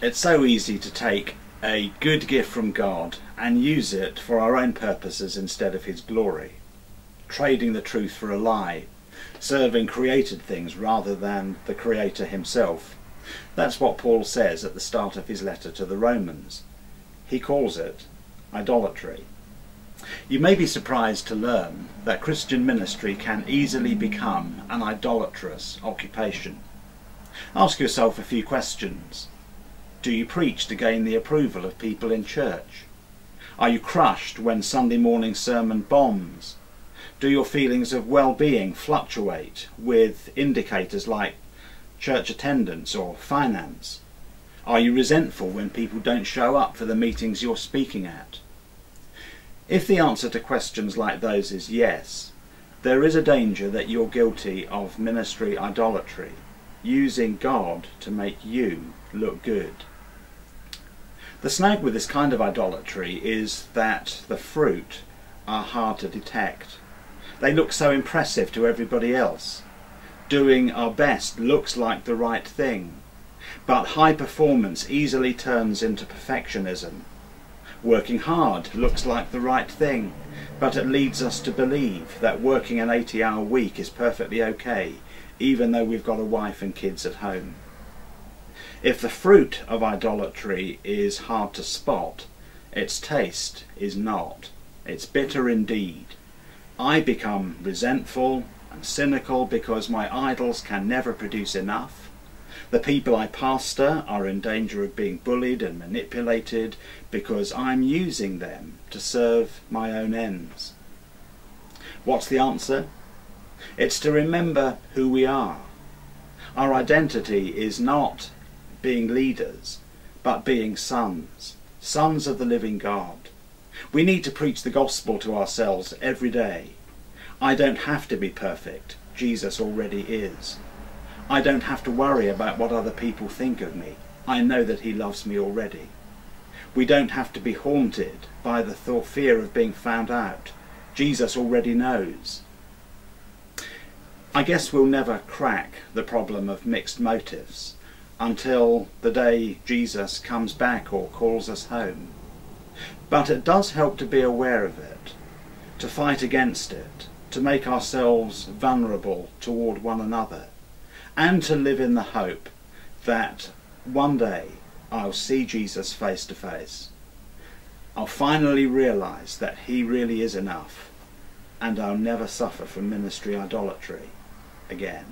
It's so easy to take a good gift from God and use it for our own purposes instead of His glory, trading the truth for a lie, serving created things rather than the Creator Himself. That's what Paul says at the start of his letter to the Romans. He calls it idolatry. You may be surprised to learn that Christian ministry can easily become an idolatrous occupation. Ask yourself a few questions. Do you preach to gain the approval of people in church? Are you crushed when Sunday morning sermon bombs? Do your feelings of well-being fluctuate with indicators like church attendance or finance? Are you resentful when people don't show up for the meetings you're speaking at? If the answer to questions like those is yes, there is a danger that you're guilty of ministry idolatry, using God to make you look good. The snag with this kind of idolatry is that the fruit are hard to detect. They look so impressive to everybody else. Doing our best looks like the right thing, but high performance easily turns into perfectionism. Working hard looks like the right thing, but it leads us to believe that working an 80-hour week is perfectly okay, even though we've got a wife and kids at home. If the fruit of idolatry is hard to spot, its taste is not. It's bitter indeed. I become resentful and cynical because my idols can never produce enough. The people I pastor are in danger of being bullied and manipulated because I'm using them to serve my own ends. What's the answer? It's to remember who we are. Our identity is not being leaders, but being sons of the living God. We need to preach the gospel to ourselves every day. I don't have to be perfect. Jesus already is. I don't have to worry about what other people think of me. I know that He loves me already. We don't have to be haunted by the fear of being found out. Jesus already knows. I guess we'll never crack the problem of mixed motives until the day Jesus comes back or calls us home. But it does help to be aware of it, to fight against it, to make ourselves vulnerable toward one another, and to live in the hope that one day I'll see Jesus face to face. I'll finally realise that He really is enough, and I'll never suffer from ministry idolatry again.